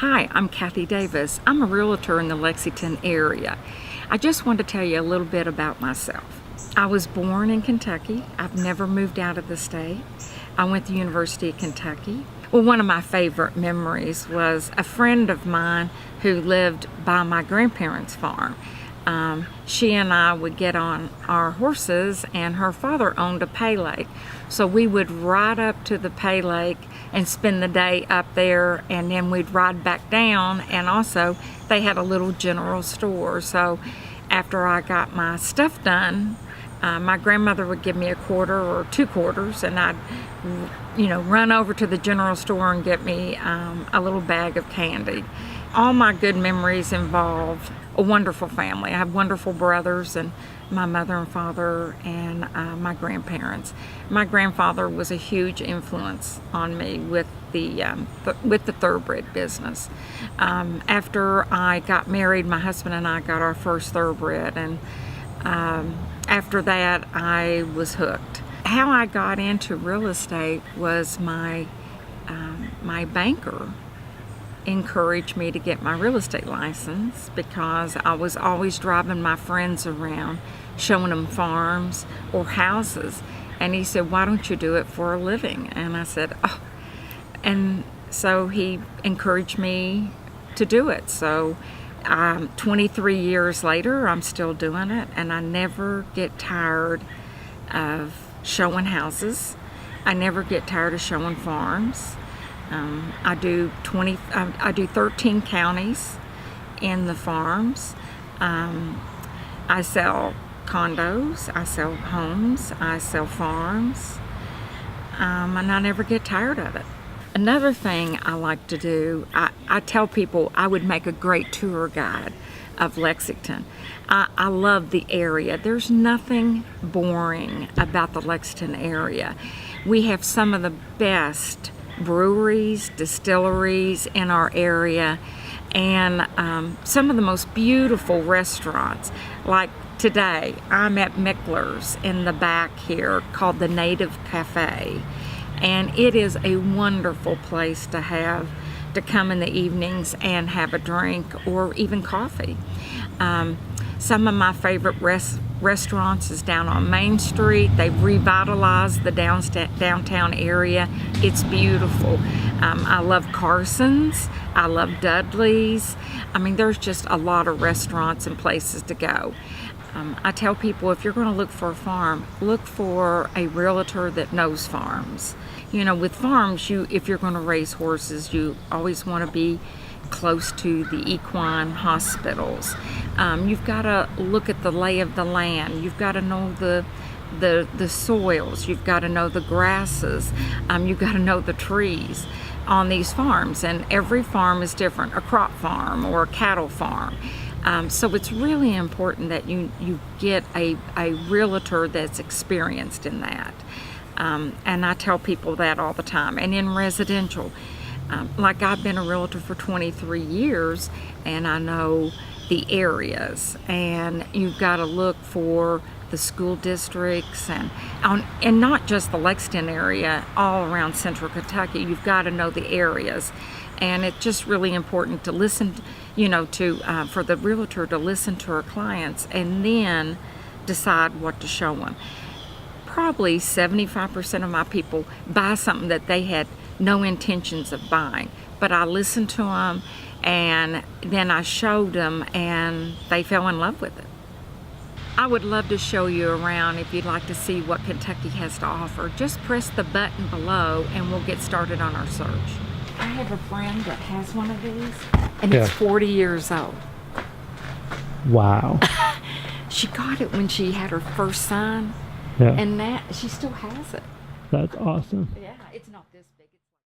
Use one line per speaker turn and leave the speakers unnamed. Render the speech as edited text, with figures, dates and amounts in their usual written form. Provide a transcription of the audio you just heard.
Hi, I'm Cathy Davis. I'm a realtor in the Lexington area. I just want to tell you a little bit about myself. I was born in Kentucky. I've never moved out of the state. I went to the University of Kentucky. Well, one of my favorite memories was a friend of mine who lived by my grandparents' farm. She and I would get on our horses, and her father owned a pay lake. So we would ride up to the pay lake and spend the day up there, and then we'd ride back down. And also they had a little general store. So after I got my stuff done, my grandmother would give me a quarter or 2 quarters, and I'd run over to the general store and get me a little bag of candy. All my good memories involve a wonderful family. I have wonderful brothers, and my mother and father, and my grandparents. My grandfather was a huge influence on me with the thoroughbred business. After I got married, my husband and I got our first thoroughbred, and after that I was hooked. How I got into real estate was my banker encouraged me to get my real estate license, because I was always driving my friends around showing them farms or houses, and he said, "Why don't you do it for a living?" And I said, "Oh," and so he encouraged me to do it. So 23 years later, I'm still doing it, and I never get tired of showing houses. I never get tired of showing farms. I do 13 counties in the farms. I sell condos, I sell homes, I sell farms, and I never get tired of it. Another thing I like to do, I tell people I would make a great tour guide of Lexington. I love the area. There's nothing boring about the Lexington area. We have some of the best breweries, distilleries in our area, and some of the most beautiful restaurants. Like today, I'm at Mickler's in the back here, called the Native Cafe, and it is a wonderful place to come in the evenings and have a drink or even coffee. Some of my favorite restaurants is down on Main Street. They've revitalized the downtown area. It's beautiful. I love Carson's. I love Dudley's. I mean, there's just a lot of restaurants and places to go. I tell people, if you're going to look for a farm, look for a realtor that knows farms. With farms, if you're going to raise horses, you always want to be close to the equine hospitals. You've got to look at the lay of the land. You've got to know the soils. You've got to know the grasses. You've got to know the trees on these farms. And every farm is different, a crop farm or a cattle farm. So it's really important that you get a realtor that's experienced in that. And I tell people that all the time. And in residential, like I've been a realtor for 23 years, and I know the areas, and you've got to look for the school districts, and not just the Lexington area, all around central Kentucky. You've got to know the areas, and it's just really important to listen, for the realtor to listen to her clients and then decide what to show them. Probably 75% of my people buy something that they had no intentions of buying, but I listened to them, and then I showed them, and they fell in love with it. I would love to show you around. If you'd like to see what Kentucky has to offer, just press the button below and we'll get started on our search. I have a friend that has one of these, and it's 40 years old.
Wow.
She got it when she had her first son, and she still has it.
That's awesome.
Yeah, it's not this